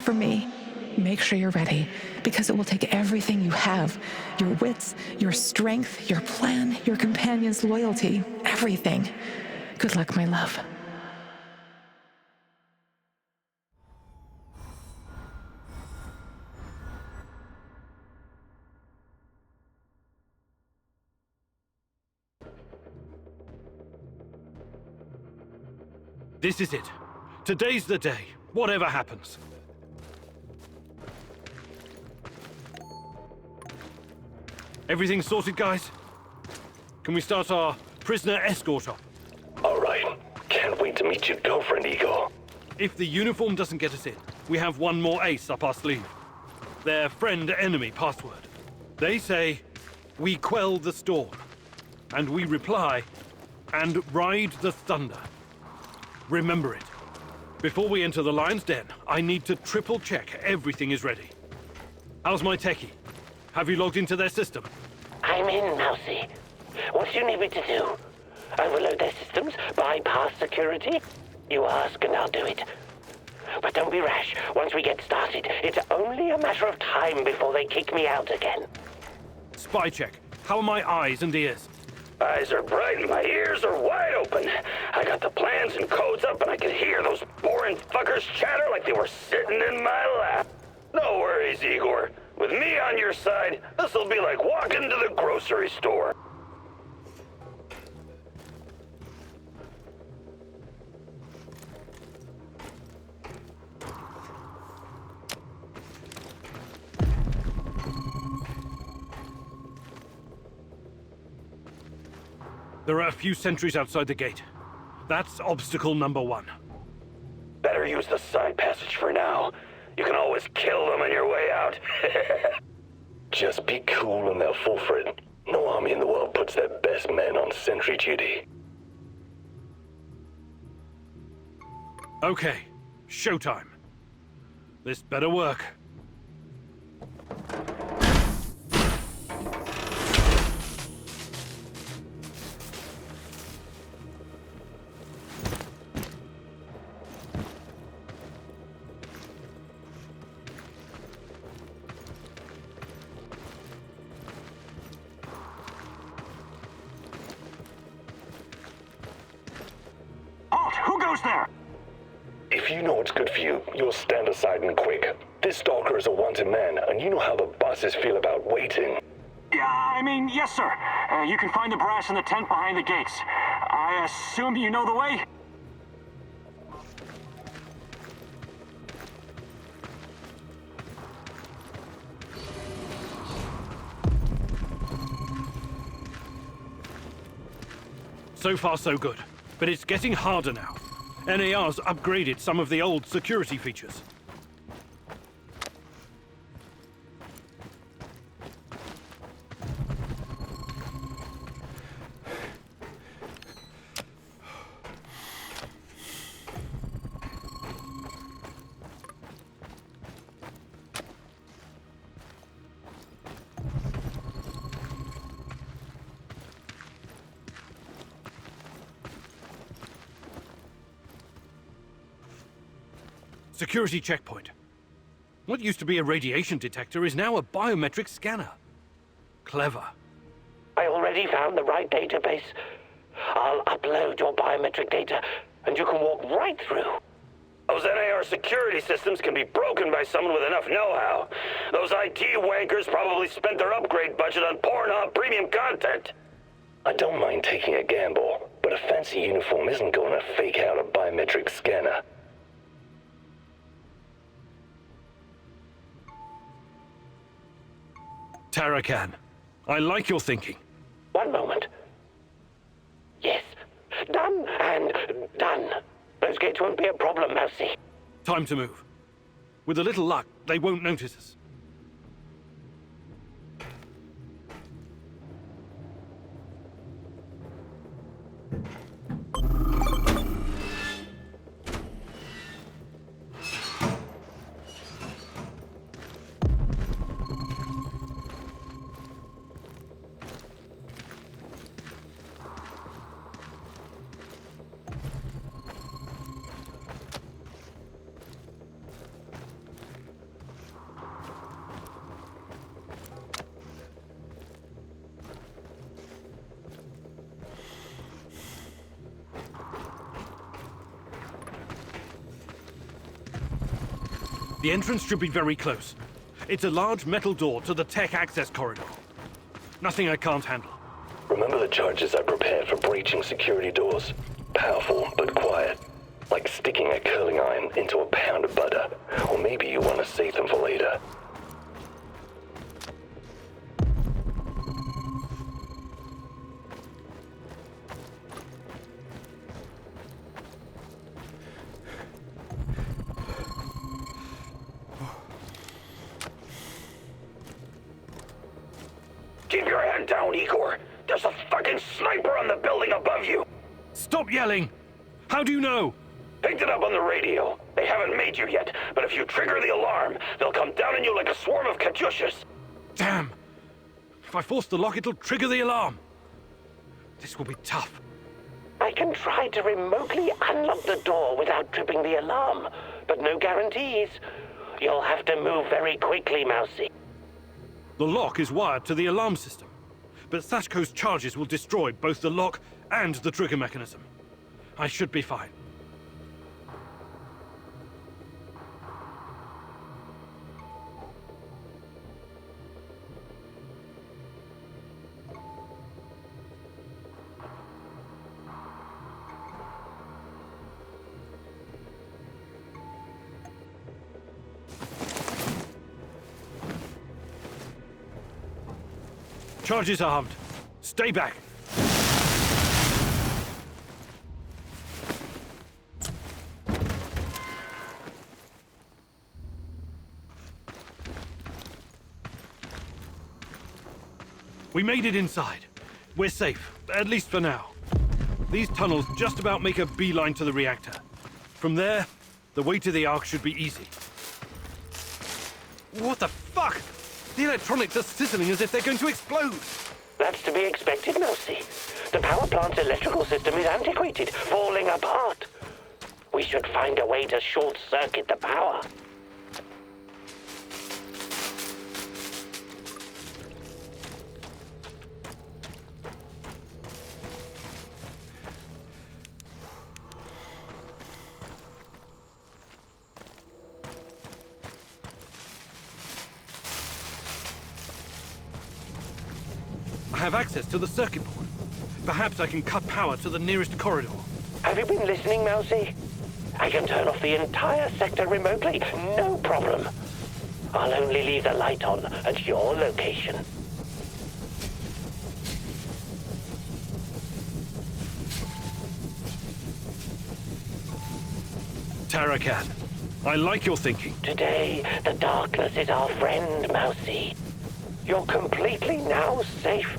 For me, make sure you're ready, because it will take everything you have. Your wits, your strength, your plan, your companion's loyalty, everything. Good luck, my love. This is it. Today's the day, whatever happens. Everything sorted, guys? Can we start our prisoner escort op? All right. Can't wait to meet your girlfriend, Eagle. If the uniform doesn't get us in, we have one more ace up our sleeve. Their friend-enemy password. They say, we quell the storm. And we reply, and ride the thunder. Remember it. Before we enter the lion's den, I need to triple-check everything is ready. How's my techie? Have you logged into their system? I'm in, Mousy. What do you need me to do? Overload their systems? Bypass security? You ask and I'll do it. But don't be rash. Once we get started, it's only a matter of time before they kick me out again. Spy check. How are my eyes and ears? Eyes are bright and my ears are wide open. I got the plans and codes up and I can hear those boring fuckers chatter like they were sitting in my lap. No worries, Igor. With me on your side, this'll be like walking to the grocery store. There are a few sentries outside the gate. That's obstacle number 1. Better use the side passage for now. You can always kill them on your way out. Just be cool and they'll fall for it. No army in the world puts their best men on sentry duty. Okay, showtime. This better work. Who goes there? If you know what's good for you, you'll stand aside and quick. This stalker is a wanted man, and you know how the bosses feel about waiting. Yes, sir. You can find the brass in the tent behind the gates. I assume you know the way? So far, so good. But it's getting harder now. NAR's upgraded some of the old security features. Security checkpoint. What used to be a radiation detector is now a biometric scanner. Clever. I already found the right database. I'll upload your biometric data, and you can walk right through. Those NAR security systems can be broken by someone with enough know-how. Those IT wankers probably spent their upgrade budget on Pornhub premium content. I don't mind taking a gamble, but a fancy uniform isn't going to fake out a biometric scanner. Tarakan, I like your thinking. One moment. Yes. Done and done. Those gates won't be a problem, Mousy. Time to move. With a little luck, they won't notice us. The entrance should be very close. It's a large metal door to the tech access corridor. Nothing I can't handle. Remember the charges I prepared for breaching security doors? Powerful, but quiet. Like sticking a curling iron into a pound of butter. Or maybe you want to save them for later. Keep your head down, Igor. There's a fucking sniper on the building above you. Stop yelling! How do you know? Picked it up on the radio. They haven't made you yet, but if you trigger the alarm, they'll come down on you like a swarm of Katyushas. Damn! If I force the lock, it'll trigger the alarm. This will be tough. I can try to remotely unlock the door without tripping the alarm, but no guarantees. You'll have to move very quickly, Mousy. The lock is wired to the alarm system, but Sashko's charges will destroy both the lock and the trigger mechanism. I should be fine. Charges armed. Stay back. We made it inside. We're safe, at least for now. These tunnels just about make a beeline to the reactor. From there, the way to the Ark should be easy. What the fuck? The electronics are sizzling as if they're going to explode. That's to be expected, Mousy. The power plant's electrical system is antiquated, falling apart. We should find a way to short-circuit the power. I have access to the circuit board. Perhaps I can cut power to the nearest corridor. Have you been listening, Mousy? I can turn off the entire sector remotely, no problem. I'll only leave the light on at your location. Tarakat, I like your thinking. Today, the darkness is our friend, Mousy. You're completely now safe.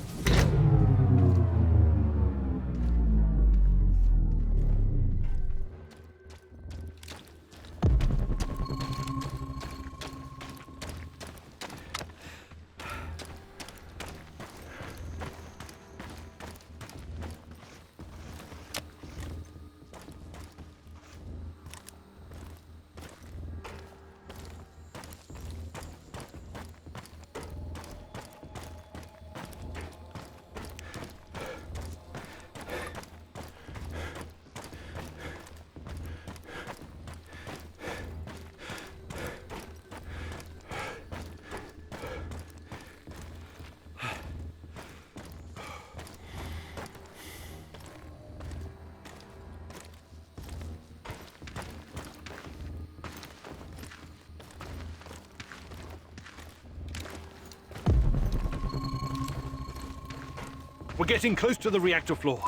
We're getting close to the reactor floor.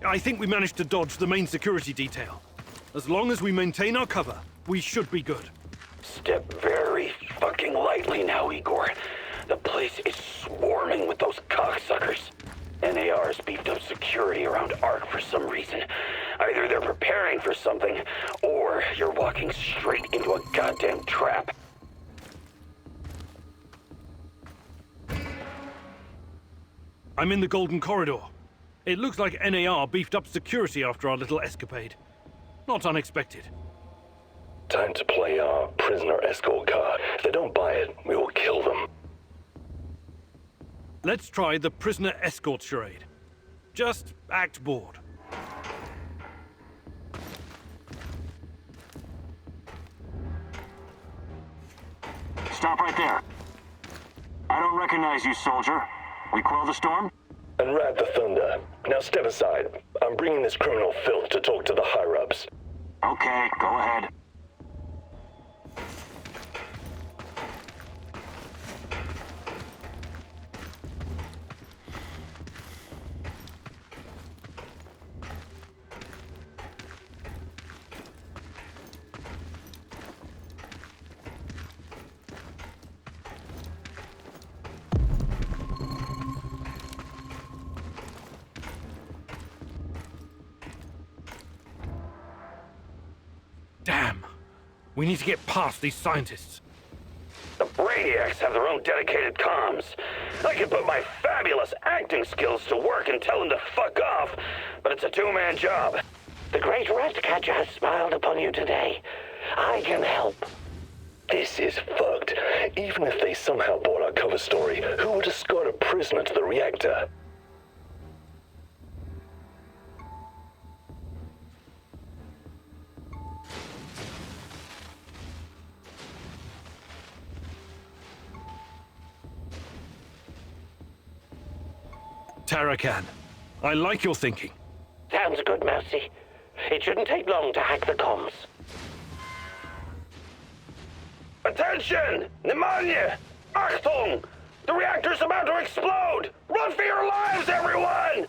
I think we managed to dodge the main security detail. As long as we maintain our cover, we should be good. Step very fucking lightly now, Igor. The place is swarming with those cocksuckers. NAR's beefed up security around Ark for some reason. Either they're preparing for something, or you're walking straight into a goddamn trap. I'm in the Golden Corridor. It looks like NAR beefed up security after our little escapade. Not unexpected. Time to play our prisoner escort card. If they don't buy it, we will kill them. Let's try the prisoner escort charade. Just act bored. stop right there. I don't recognize you, soldier. We quell the storm? Unwrap the thunder. Now step aside. I'm bringing this criminal filth to talk to the higher-ups. Okay, go ahead. Damn. We need to get past these scientists. The Brainiacs have their own dedicated comms. I can put my fabulous acting skills to work and tell them to fuck off, but it's a two-man job. The great Ratcatcher has smiled upon you today. I can help. This is fucked. Even if they somehow bought our cover story, who would escort a prisoner to the reactor? Tarakan, I like your thinking. Sounds good, Mousy. It shouldn't take long to hack the comms. Attention! Pneumonia! Achtung! The reactor's about to explode! Run for your lives, everyone!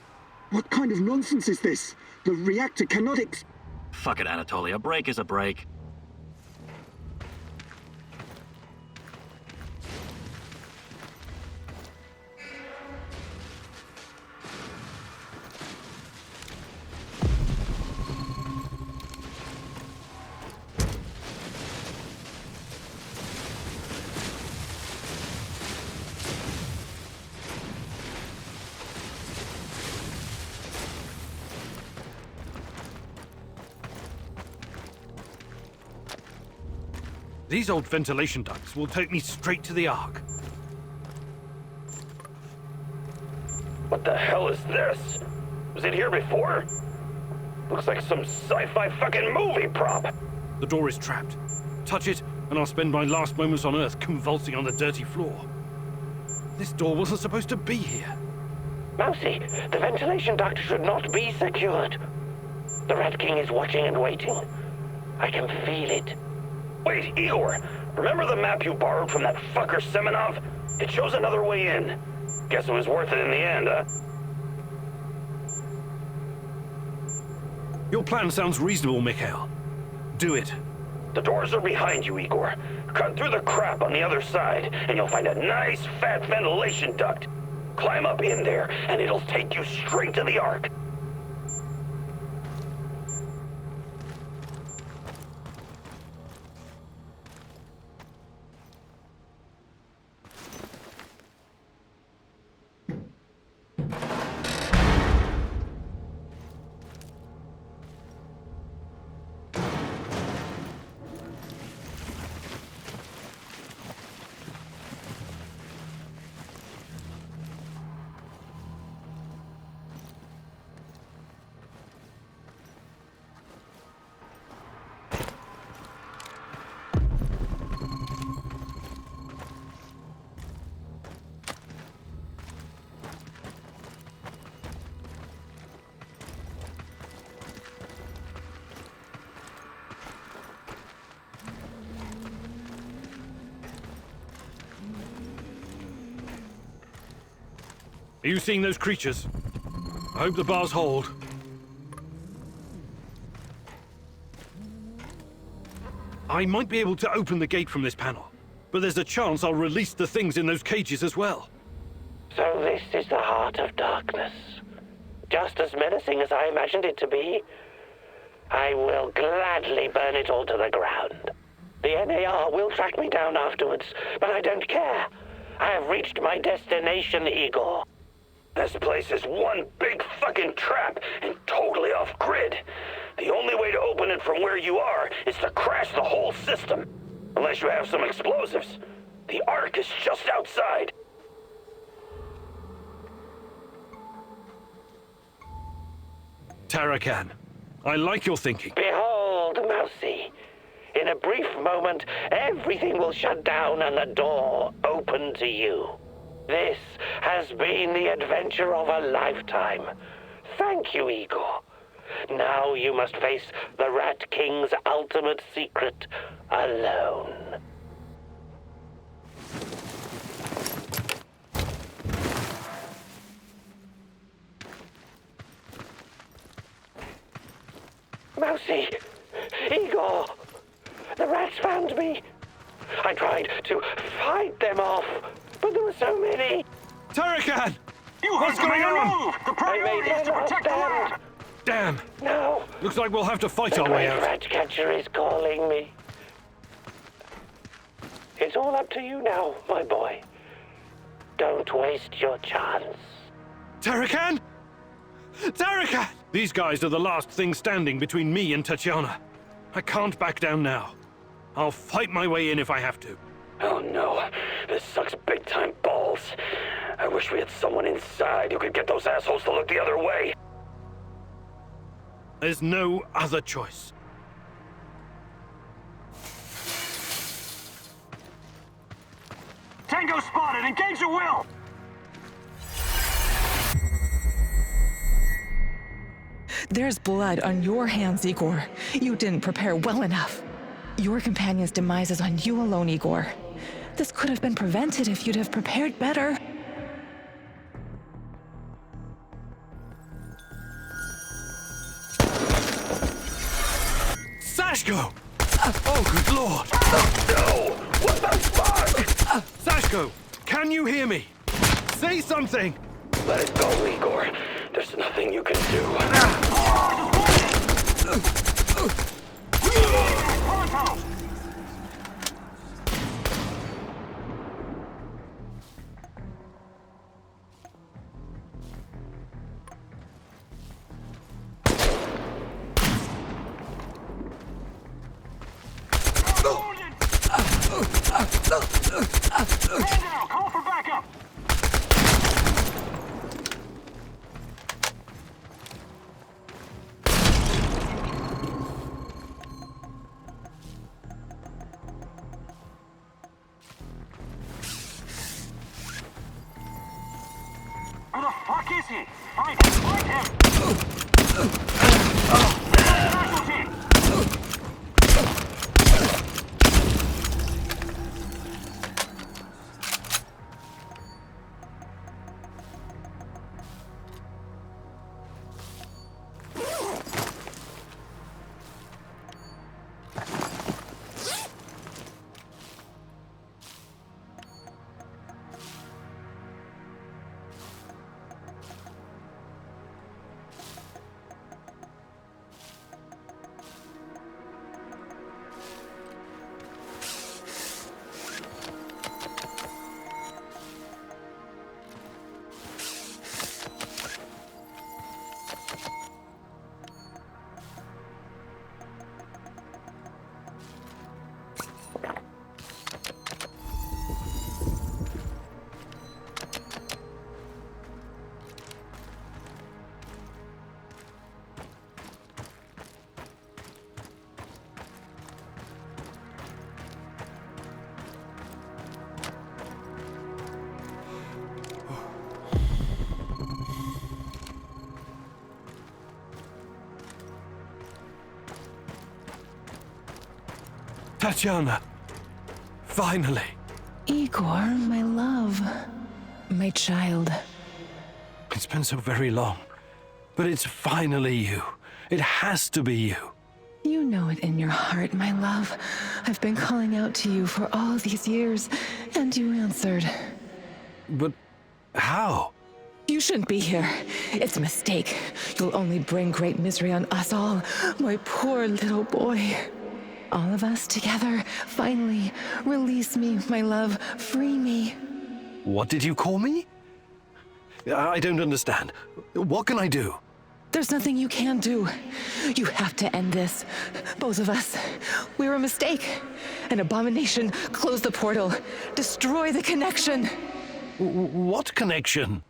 What kind of nonsense is this? The reactor cannot Fuck it, Anatoly. A break is a break. These old ventilation ducts will take me straight to the Ark. What the hell is this? Was it here before? Looks like some sci-fi fucking movie prop. The door is trapped. Touch it, and I'll spend my last moments on Earth convulsing on the dirty floor. This door wasn't supposed to be here. Mousy, the ventilation duct should not be secured. The Rat King is watching and waiting. I can feel it. Wait, Igor! Remember the map you borrowed from that fucker Semenov? It shows another way in. Guess it was worth it in the end, huh? Your plan sounds reasonable, Mikhail. Do it. The doors are behind you, Igor. Cut through the crap on the other side, and you'll find a nice, fat ventilation duct. Climb up in there, and it'll take you straight to the Ark. Are you seeing those creatures? I hope the bars hold. I might be able to open the gate from this panel, but there's a chance I'll release the things in those cages as well. So this is the heart of darkness. Just as menacing as I imagined it to be. I will gladly burn it all to the ground. The NAR will track me down afterwards, but I don't care. I have reached my destination, Igor. This place is one big fucking trap and totally off-grid. The only way to open it from where you are is to crash the whole system. Unless you have some explosives. The Ark is just outside. Tarakan, I like your thinking. Behold, Mousy. In a brief moment, everything will shut down and the door open to you. This has been the adventure of a lifetime. Thank you, Igor. Now you must face the Rat King's ultimate secret alone. Mousy! Igor! The rats found me! I tried to fight them off, but there were so many! Tarakan! You What's heard the going man on? move! The priority is to protect the lab! Damn! Now, Looks like we'll have to fight the our way great out. rat catcher is calling me. It's all up to you now, my boy. Don't waste your chance. Tarakan? Tarakan! These guys are the last thing standing between me and Tatiana. I can't back down now. I'll fight my way in if I have to. Oh no, this sucks big time balls. I wish we had someone inside who could get those assholes to look the other way. There's no other choice. Tango spotted! Engage at will! There's blood on your hands, Igor. You didn't prepare well enough. Your companion's demise is on you alone, Igor. This could have been prevented if you'd have prepared better. Sashko! Oh, good lord! No! What the fuck? Sashko, can you hear me? Say something! Let it go, Igor. There's nothing you can do. Pronto! Man down! Call for backup! Where the fuck is he? Find him! Find him! Casualty! Tatiana! Finally! Igor, my love. My child. It's been so very long. But it's finally you. It has to be you. You know it in your heart, my love. I've been calling out to you for all these years, and you answered. But how? You shouldn't be here. It's a mistake. You'll only bring great misery on us all. My poor little boy. All of us together, finally. Release me, my love. Free me. What did you call me? I don't understand. What can I do? There's nothing you can do. You have to end this. Both of us. We're a mistake. An abomination. Close the portal. Destroy the connection. What connection?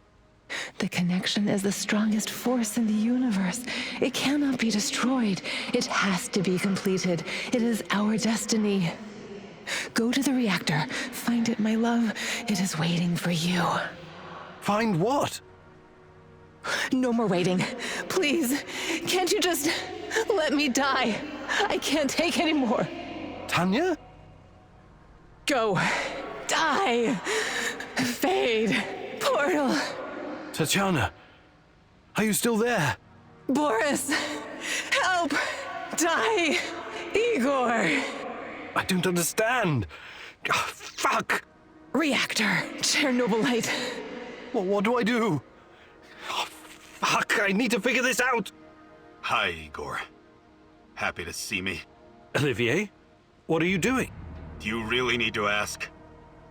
The connection is the strongest force in the universe. It cannot be destroyed. It has to be completed. It is our destiny. Go to the reactor. Find it, my love. It is waiting for you. Find what? No more waiting. Please, can't you just let me die? I can't take any more. Tanya? Go. Die. Fade. Portal. Tatiana, are you still there? Boris. Help. Die. Igor. I don't understand. Oh, fuck! Reactor. Chernobylite. Well, what do I do? Oh, fuck, I need to figure this out! Hi, Igor. Happy to see me. Olivier, what are you doing? Do you really need to ask?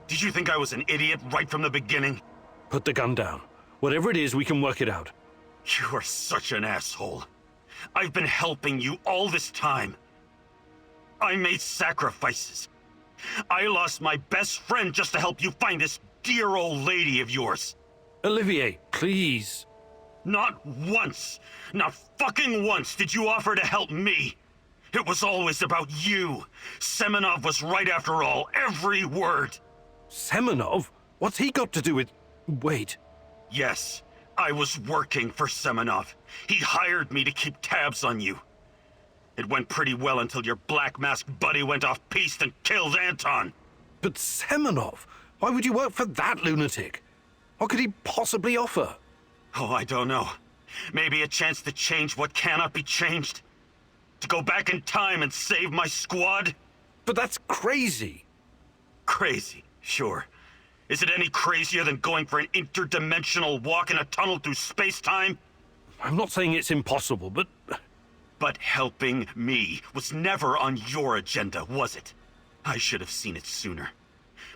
Did you think I was an idiot right from the beginning? Put the gun down. Whatever it is, we can work it out. You are such an asshole. I've been helping you all this time. I made sacrifices. I lost my best friend just to help you find this dear old lady of yours. Olivier, please. Not once, not fucking once did you offer to help me. It was always about you. Semenov was right after all, every word. Semenov? What's he got to do with... Wait. Yes, I was working for Semenov. He hired me to keep tabs on you. It went pretty well until your black masked buddy went off piste and killed Anton. But Semenov? Why would you work for that lunatic? What could he possibly offer? Oh, I don't know. Maybe a chance to change what cannot be changed? To go back in time and save my squad? But that's crazy. Crazy, sure. Is it any crazier than going for an interdimensional walk in a tunnel through space-time? I'm not saying it's impossible, but... But helping me was never on your agenda, was it? I should have seen it sooner.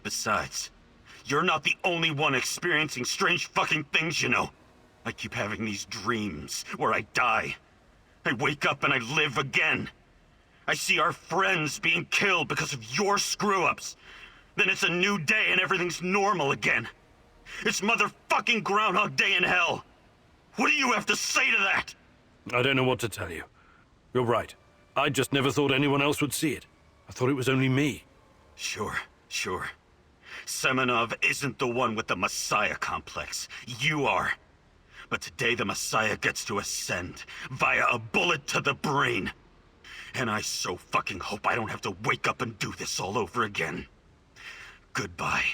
Besides, you're not the only one experiencing strange fucking things, you know. I keep having these dreams where I die. I wake up and I live again. I see our friends being killed because of your screw-ups. Then it's a new day and everything's normal again. It's motherfucking Groundhog Day in hell. What do you have to say to that? I don't know what to tell you. You're right. I just never thought anyone else would see it. I thought it was only me. Sure. Semenov isn't the one with the Messiah complex. You are. But today the Messiah gets to ascend via a bullet to the brain. And I so fucking hope I don't have to wake up and do this all over again. Goodbye,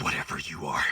whatever you are.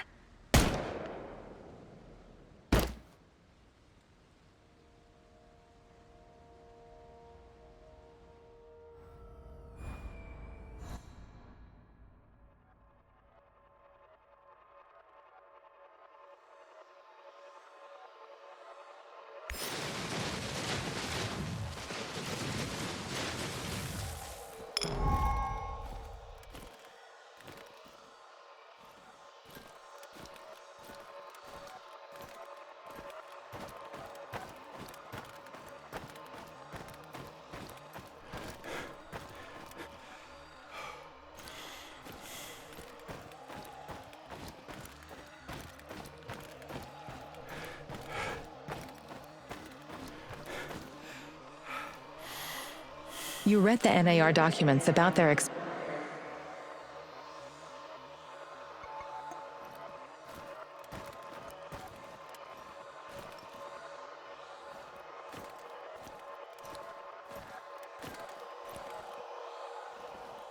You read the NAR documents about their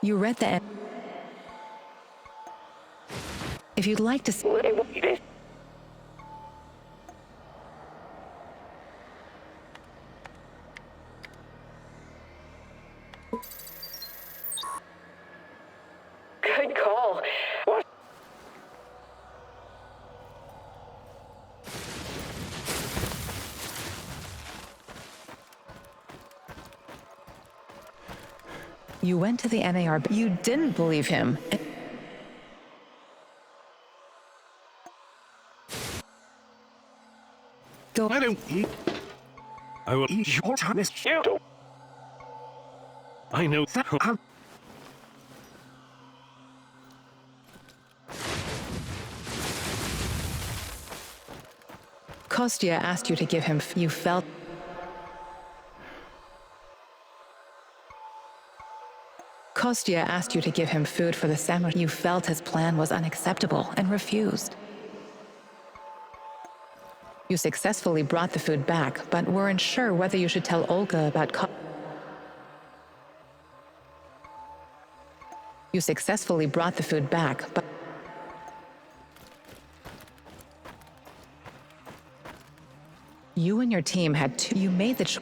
You read the... If you'd like to... Good call. What? You went to the NAR, but you didn't believe him. Go. I don't... I will... Your time is You don't. I know... Kostya asked you to give him. You felt. Kostya asked you to give him food for the summer. You felt his plan was unacceptable and refused. You successfully brought the food back, but weren't sure whether you should tell Olga about. You successfully brought the food back, but. You and your team had two. You made the choice.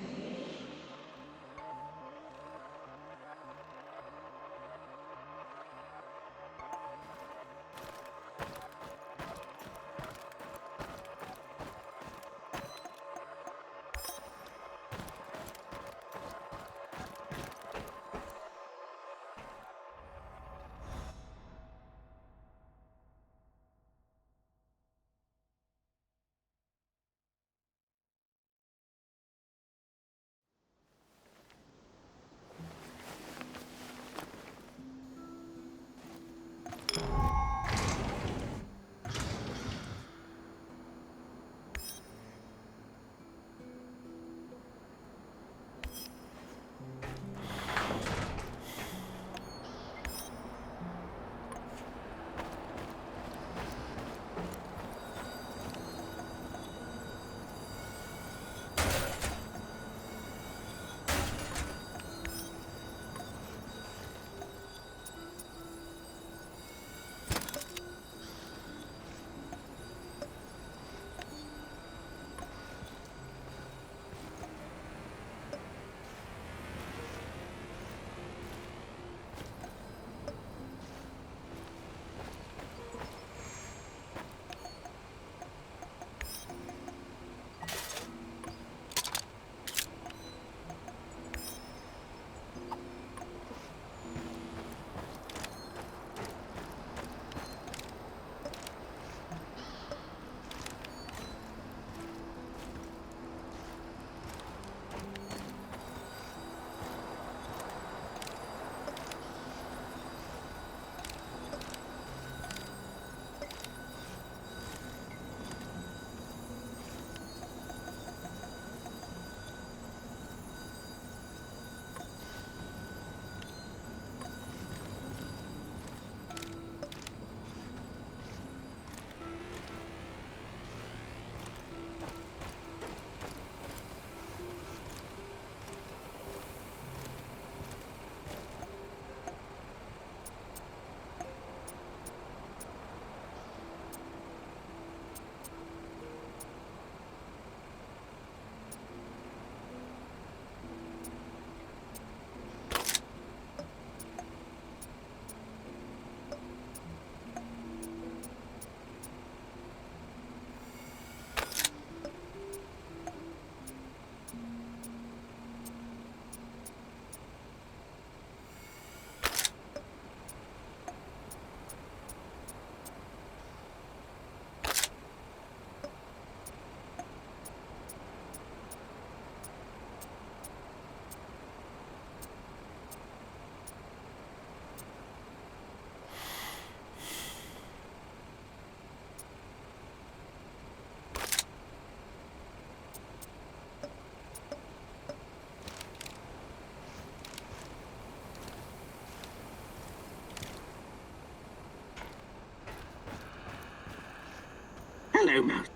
Hello, Mouse.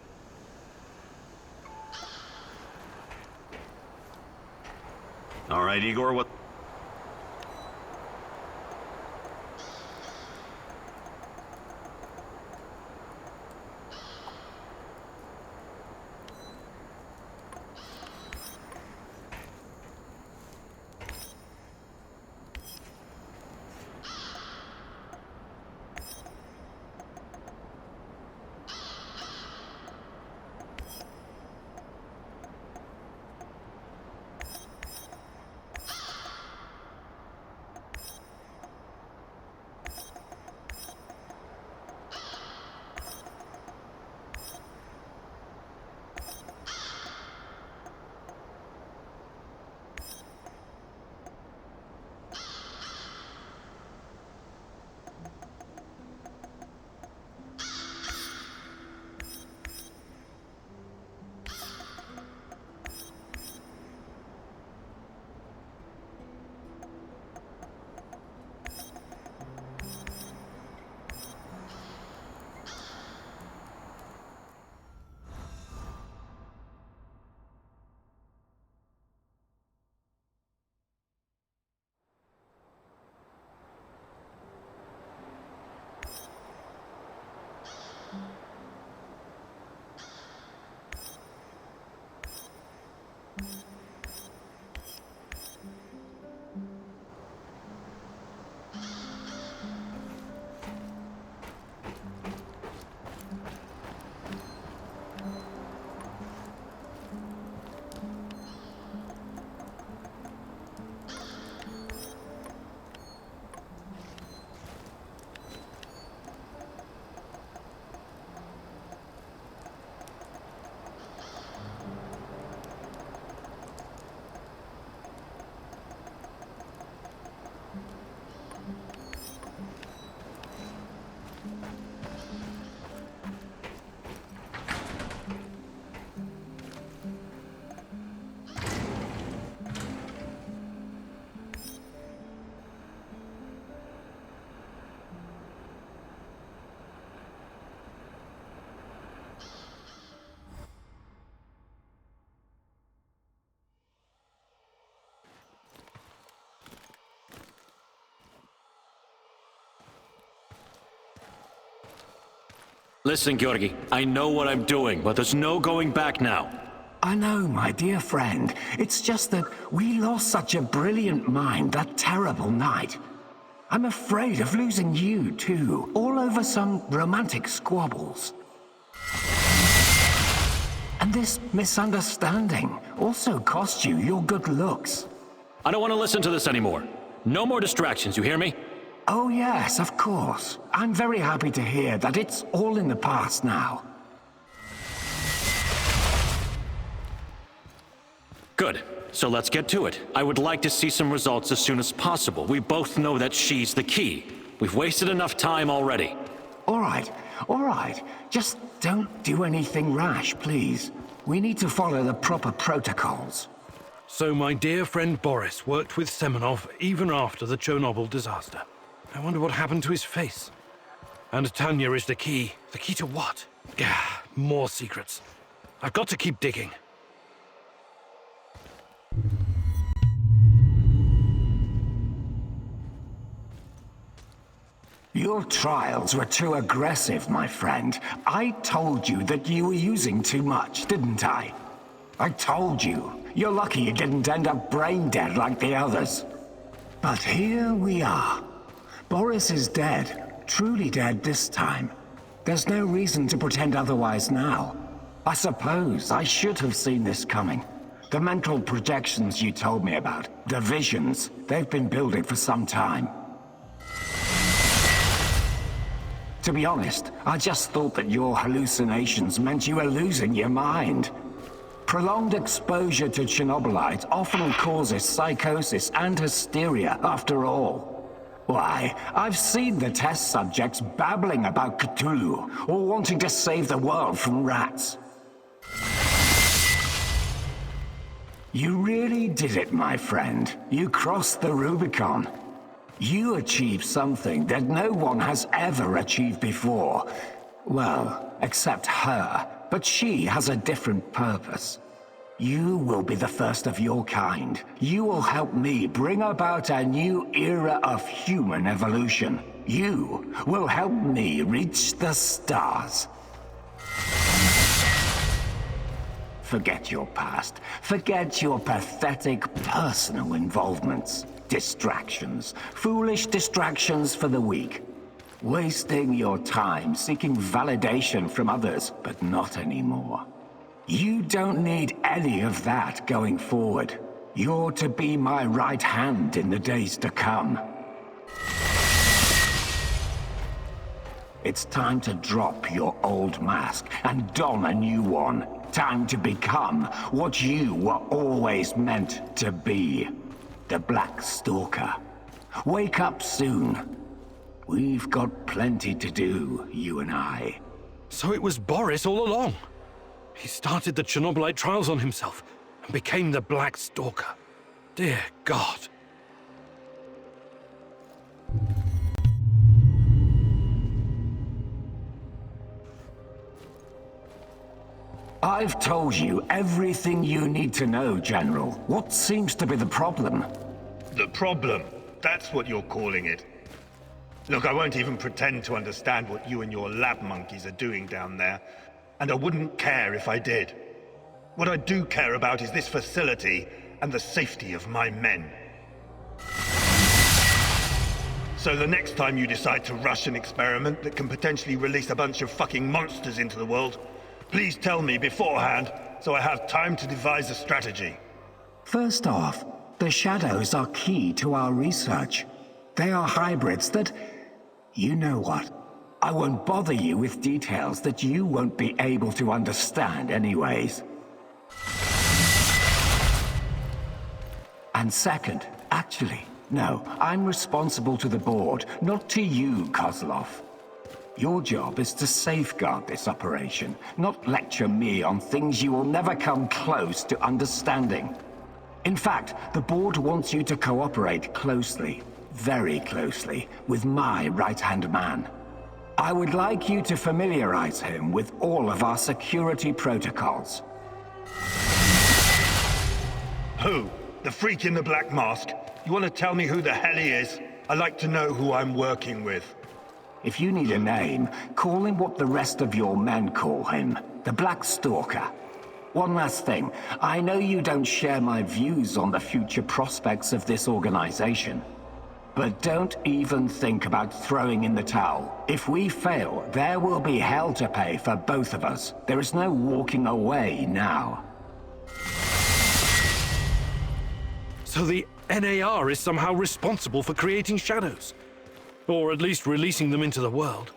All right, Igor, what? Listen, Georgi, I know what I'm doing, but there's no going back now. I know, my dear friend. It's just that we lost such a brilliant mind that terrible night. I'm afraid of losing you, too, all over some romantic squabbles. And this misunderstanding also cost you your good looks. I don't want to listen to this anymore. No more distractions, you hear me? Oh yes, of course. I'm very happy to hear that it's all in the past now. Good. So let's get to it. I would like to see some results as soon as possible. We both know that she's the key. We've wasted enough time already. All right. Just don't do anything rash, please. We need to follow the proper protocols. So my dear friend Boris worked with Semenov even after the Chernobyl disaster. I wonder what happened to his face. And Tanya is the key. The key to what? Yeah, more secrets. I've got to keep digging. Your trials were too aggressive, my friend. I told you that you were using too much, didn't I? I told you. You're lucky you didn't end up brain dead like the others. But here we are. Boris is dead. Truly dead this time. There's no reason to pretend otherwise now. I suppose I should have seen this coming. The mental projections you told me about, the visions, they've been building for some time. To be honest, I just thought that your hallucinations meant you were losing your mind. Prolonged exposure to Chernobylite often causes psychosis and hysteria, after all. Why, I've seen the test subjects babbling about Cthulhu, or wanting to save the world from rats. You really did it, my friend. You crossed the Rubicon. You achieved something that no one has ever achieved before. Well, except her, but she has a different purpose. You will be the first of your kind. You will help me bring about a new era of human evolution. You will help me reach the stars. Forget your past. Forget your pathetic personal involvements. Distractions. Foolish distractions for the weak. Wasting your time seeking validation from others, but not anymore. You don't need any of that going forward. You're to be my right hand in the days to come. It's time to drop your old mask and don a new one. Time to become what you were always meant to be. The Black Stalker. Wake up soon. We've got plenty to do, you and I. So it was Boris all along. He started the Chernobylite trials on himself and became the Black Stalker. Dear God. I've told you everything you need to know, General. What seems to be the problem? The problem? That's what you're calling it. Look, I won't even pretend to understand what you and your lab monkeys are doing down there. And I wouldn't care if I did. What I do care about is this facility and the safety of my men. So the next time you decide to rush an experiment that can potentially release a bunch of fucking monsters into the world, please tell me beforehand so I have time to devise a strategy. First off, the shadows are key to our research. They are hybrids that... You know what? I won't bother you with details that you won't be able to understand anyways. And second, actually, no, I'm responsible to the board, not to you, Kozlov. Your job is to safeguard this operation, not lecture me on things you will never come close to understanding. In fact, the board wants you to cooperate closely, very closely, with my right-hand man. I would like you to familiarize him with all of our security protocols. Who? The freak in the black mask? You want to tell me who the hell he is? I like to know who I'm working with. If you need a name, call him what the rest of your men call him, the Black Stalker. One last thing. I know you don't share my views on the future prospects of this organization. But don't even think about throwing in the towel. If we fail, there will be hell to pay for both of us. There is no walking away now. So the NAR is somehow responsible for creating shadows. Or at least releasing them into the world.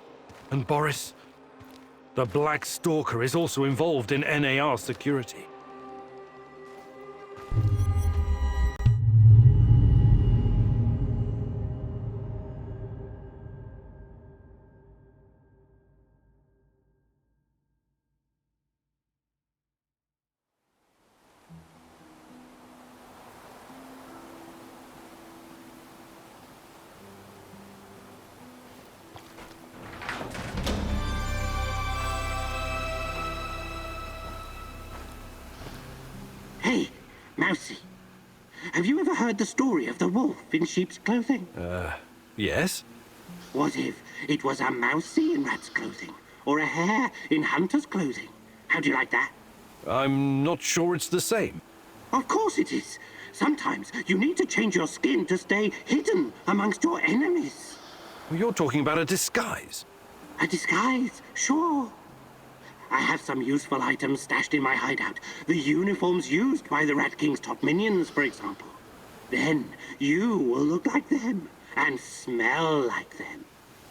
And Boris, the Black Stalker is also involved in NAR security. Hey, Mousy. Have you ever heard the story of the wolf in sheep's clothing? Yes? What if it was a mousy in rat's clothing? Or a hare in hunter's clothing? How do you like that? I'm not sure it's the same. Of course it is. Sometimes you need to change your skin to stay hidden amongst your enemies. You're talking about a disguise. A disguise, sure. I have some useful items stashed in my hideout. The uniforms used by the Rat King's top minions, for example. Then you will look like them and smell like them.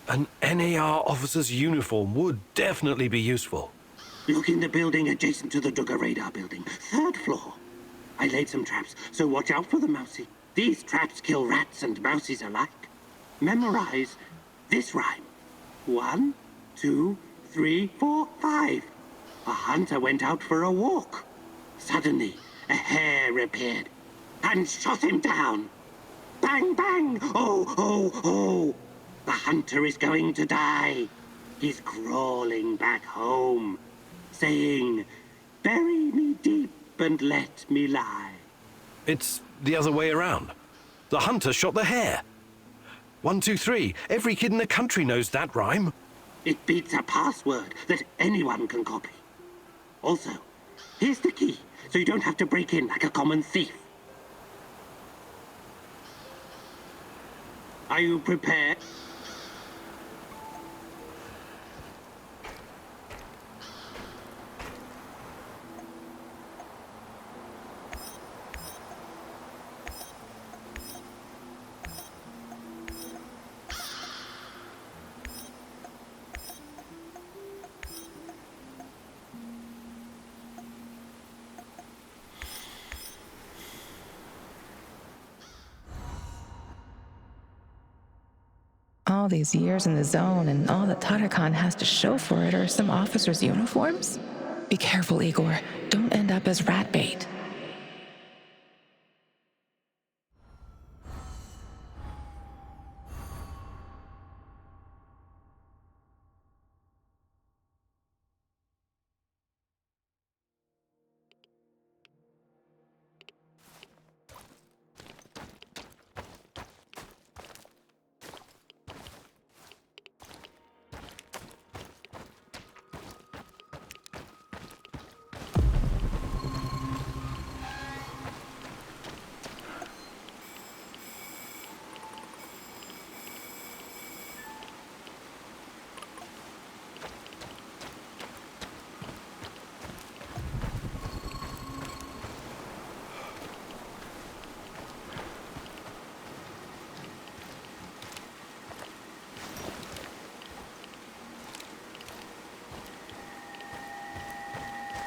An NAR officer's uniform would definitely be useful. Look in the building adjacent to the Duggar radar building, 3rd floor. I laid some traps, so watch out for the Mousy. These traps kill rats and mousies alike. Memorize this rhyme. 1, 2, 3, 4, 5. A hunter went out for a walk. Suddenly, a hare appeared and shot him down. Bang, bang! Oh, oh, oh! The hunter is going to die. He's crawling back home, saying, "Bury me deep and let me lie." It's the other way around. The hunter shot the hare. 1, 2, 3. Every kid in the country knows that rhyme. It beats a password that anyone can copy. Also, here's the key, so you don't have to break in like a common thief. Are you prepared? All these years in the zone and all that Tatakan has to show for it are some officers' uniforms? Be careful, Igor. Don't end up as rat bait.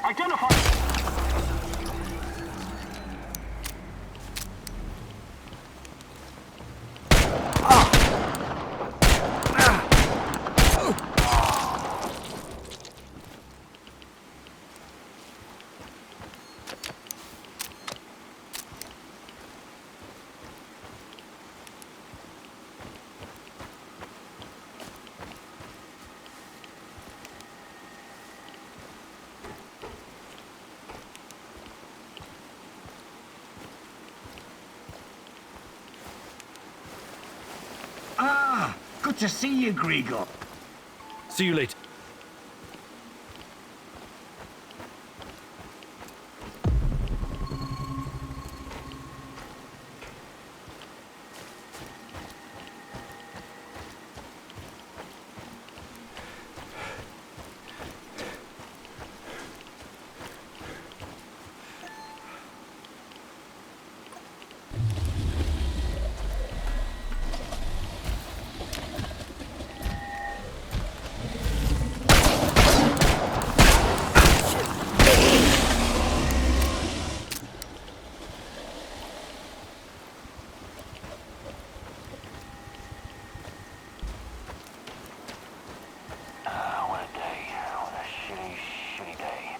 Identify! Good to see you, Grigor. See you later. What a day. What a shitty, shitty day.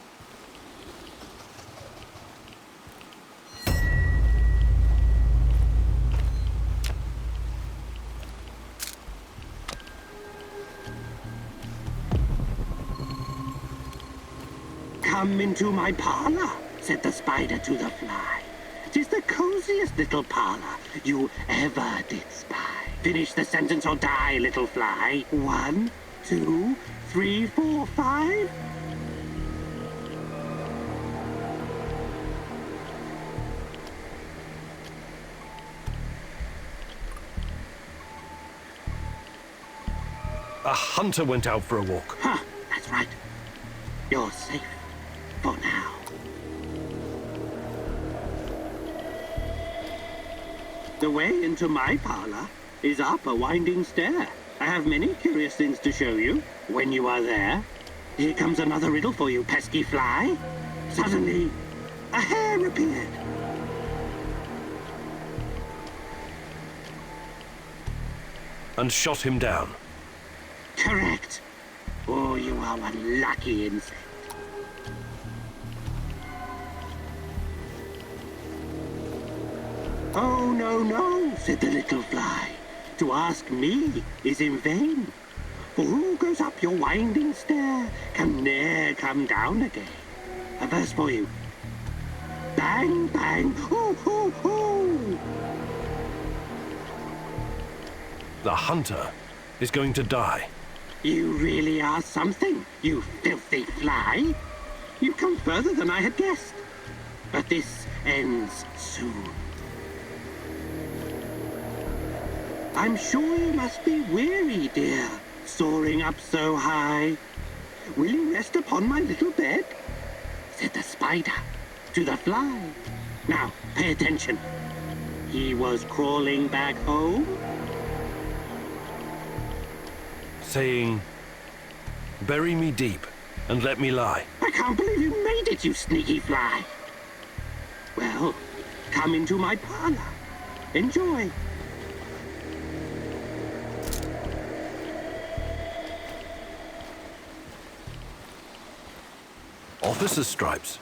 Come into my parlor, said the spider to the fly. 'Tis the coziest little parlor you ever did spy. Finish the sentence or die, little fly. 1, 2, 3, 4, 5. A hunter went out for a walk. Huh, that's right. You're safe for now. The way into my parlor is up a winding stair. I have many curious things to show you when you are there. Here comes another riddle for you, pesky fly. Suddenly, a hare appeared. And shot him down. Correct. Oh, you are one lucky insect. Oh, no, no, said the little fly. To ask me is in vain. For who goes up your winding stair can ne'er come down again. A verse for you. Bang, bang, hoo, hoo, hoo. The hunter is going to die. You really are something, you filthy fly. You've come further than I had guessed. But this ends soon. I'm sure you must be weary, dear, soaring up so high. Will you rest upon my little bed? Said the spider to the fly. Now, pay attention. He was crawling back home. Saying, bury me deep and let me lie. I can't believe you made it, you sneaky fly. Well, come into my parlor. Enjoy. Officer's stripes.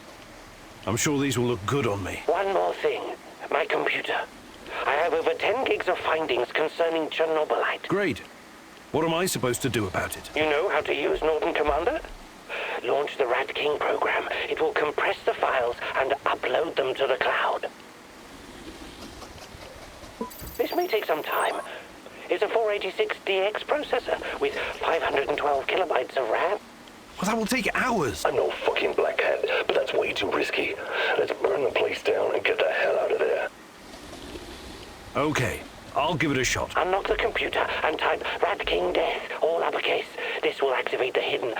I'm sure these will look good on me. One more thing. My computer. I have over 10 gigs of findings concerning Chernobylite. Great. What am I supposed to do about it? You know how to use Norton Commander? Launch the Rat King program. It will compress the files and upload them to the cloud. This may take some time. It's a 486DX processor with 512 kilobytes of RAM. Well, that will take hours. I'm no fucking black hat, but that's way too risky. Let's burn the place down and get the hell out of there. Okay, I'll give it a shot. Unlock the computer and type Rat King Death, all uppercase. This will activate the hidden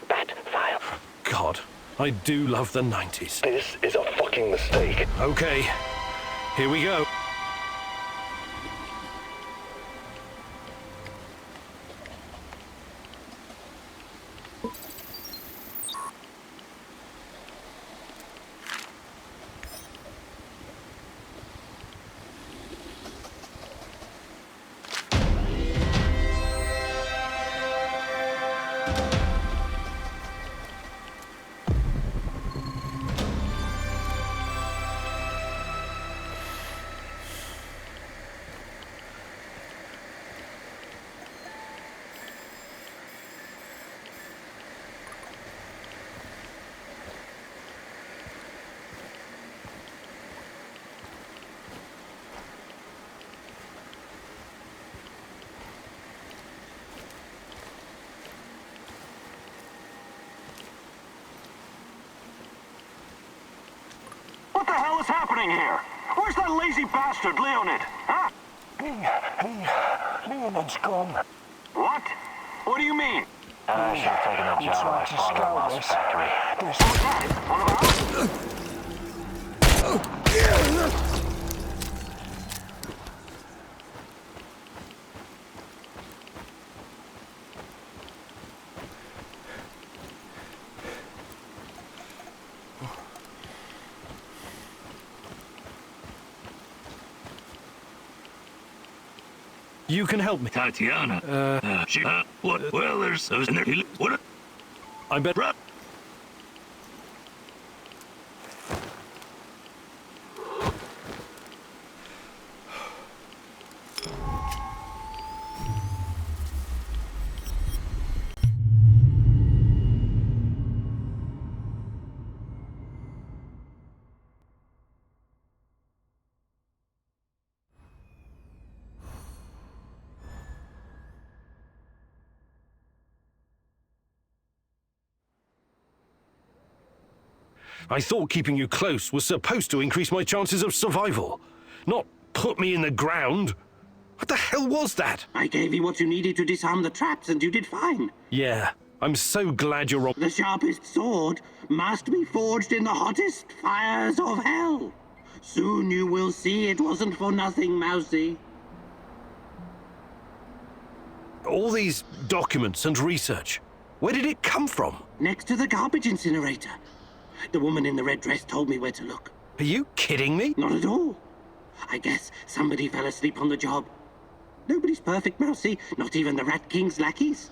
.bat file. God, I do love the 90s. This is a fucking mistake. Okay, here we go. happening here? Where's that lazy bastard, Leonid? Huh? Leonid's gone. What? What do you mean? I should have taken a job at my father-in-law's factory. Who's that? One of ours? You can help me. Tatiana. What? Well, there's those in there. What? I bet. I thought keeping you close was supposed to increase my chances of survival, not put me in the ground. What the hell was that? I gave you what you needed to disarm the traps, and you did fine. Yeah, I'm so glad you're on. The sharpest sword must be forged in the hottest fires of hell. Soon you will see it wasn't for nothing, Mousy. All these documents and research, where did it come from? Next to the garbage incinerator. The woman in the red dress told me where to look. Are you kidding me? Not at all. I guess somebody fell asleep on the job. Nobody's perfect, Mousy. Not even the Rat King's lackeys.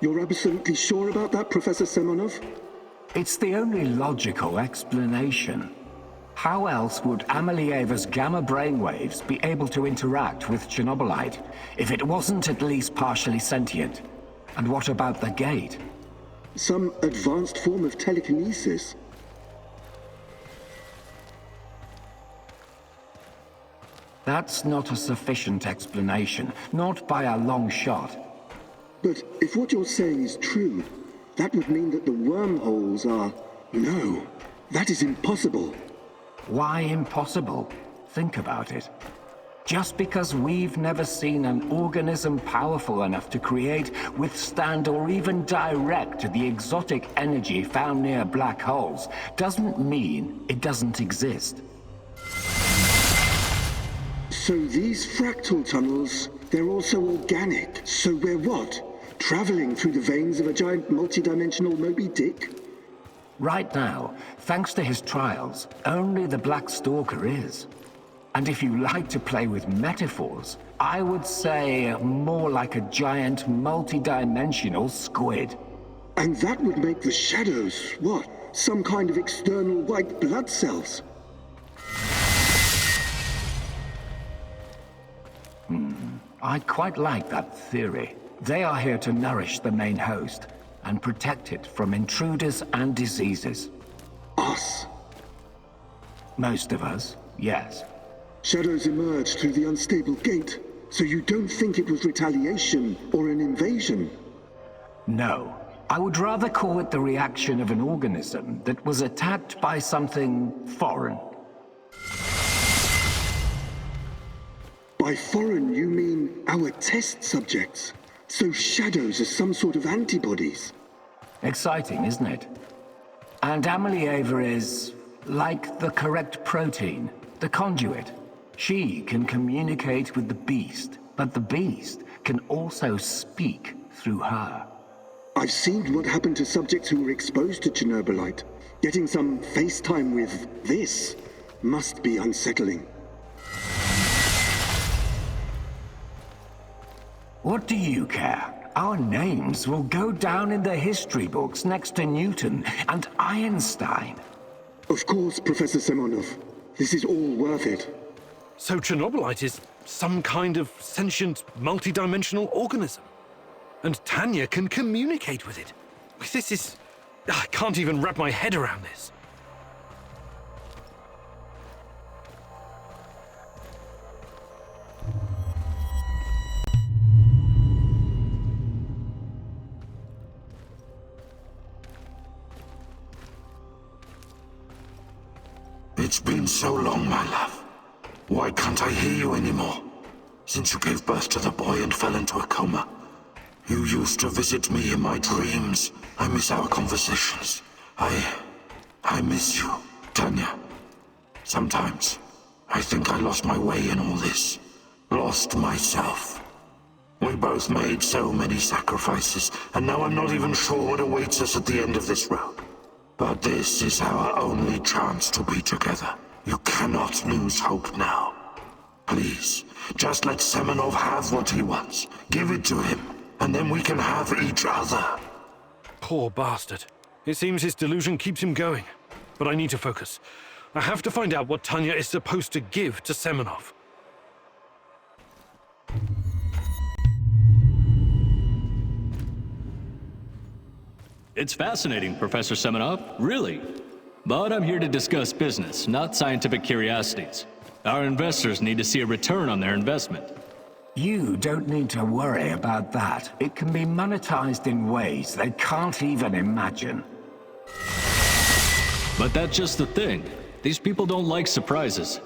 You're absolutely sure about that, Professor Semonov? It's the only logical explanation. How else would Amelieva's gamma brainwaves be able to interact with Chernobylite if it wasn't at least partially sentient? And what about the gate? Some advanced form of telekinesis. That's not a sufficient explanation, not by a long shot. But if what you're saying is true, that would mean that the wormholes are... No, that is impossible. Why impossible? Think about it. Just because we've never seen an organism powerful enough to create, withstand, or even direct the exotic energy found near black holes, doesn't mean it doesn't exist. So these fractal tunnels, they're also organic. So we're what? Traveling through the veins of a giant multidimensional Moby Dick? Right now, thanks to his trials, only the Black Stalker is. And if you like to play with metaphors, I would say more like a giant multi-dimensional squid. And that would make the shadows, what? Some kind of external white blood cells? I quite like that theory. They are here to nourish the main host and protect it from intruders and diseases. Us? Most of us, yes. Shadows emerged through the unstable gate, so you don't think it was retaliation or an invasion? No. I would rather call it the reaction of an organism that was attacked by something foreign. By foreign, you mean our test subjects? So shadows are some sort of antibodies? Exciting, isn't it? And Amelieva is like the correct protein, the conduit. She can communicate with the beast, but the beast can also speak through her. I've seen what happened to subjects who were exposed to Chernobylite. Getting some FaceTime with this must be unsettling. What do you care? Our names will go down in the history books next to Newton and Einstein. Of course, Professor Semonov. This is all worth it. So Chernobylite is some kind of sentient, multi-dimensional organism. And Tanya can communicate with it. This is... I can't even wrap my head around this. It's been so long, my love. Why can't I hear you anymore? Since you gave birth to the boy and fell into a coma. You used to visit me in my dreams. I miss our conversations. I miss you, Tanya. Sometimes, I think I lost my way in all this. Lost myself. We both made so many sacrifices, and now I'm not even sure what awaits us at the end of this road. But this is our only chance to be together. You cannot lose hope now. Please, just let Semenov have what he wants. Give it to him, and then we can have each other. Poor bastard. It seems his delusion keeps him going. But I need to focus. I have to find out what Tanya is supposed to give to Semenov. It's fascinating, Professor Semenov, really. But I'm here to discuss business, not scientific curiosities. Our investors need to see a return on their investment. You don't need to worry about that. It can be monetized in ways they can't even imagine. But that's just the thing. These people don't like surprises.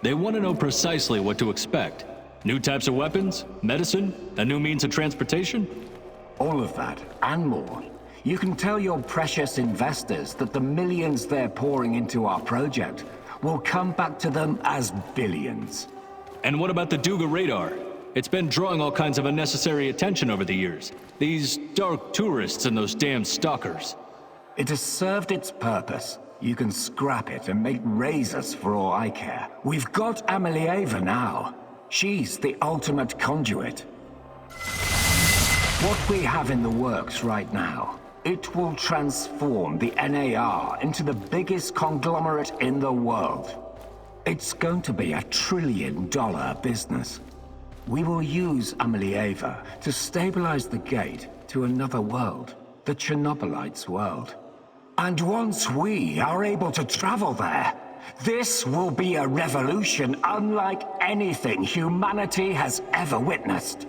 They want to know precisely what to expect. New types of weapons, medicine, a new means of transportation. All of that, and more. You can tell your precious investors that the millions they're pouring into our project will come back to them as billions. And what about the Duga radar? It's been drawing all kinds of unnecessary attention over the years. These dark tourists and those damn stalkers. It has served its purpose. You can scrap it and make razors for all I care. We've got Amelieva now. She's the ultimate conduit. What we have in the works right now, it will transform the NAR into the biggest conglomerate in the world. It's going to be $1 trillion business. We will use Amelieva to stabilize the gate to another world, the Chernobylite's world. And once we are able to travel there, this will be a revolution unlike anything humanity has ever witnessed.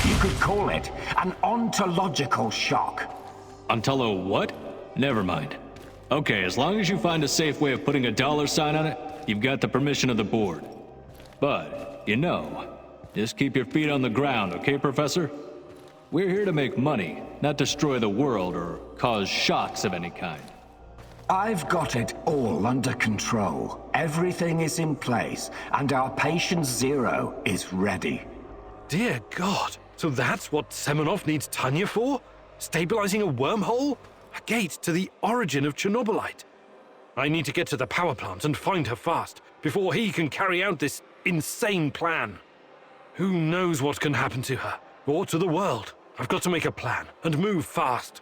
You could call it an ontological shock. Ontolo what? Never mind. Okay, as long as you find a safe way of putting a dollar sign on it, you've got the permission of the board. But, you know, just keep your feet on the ground, okay, Professor? We're here to make money, not destroy the world or cause shocks of any kind. I've got it all under control. Everything is in place, and our patient zero is ready. Dear God, so that's what Semenov needs Tanya for? Stabilizing a wormhole? A gate to the origin of Chernobylite. I need to get to the power plant and find her fast, before he can carry out this insane plan. Who knows what can happen to her, or to the world? I've got to make a plan, and move fast.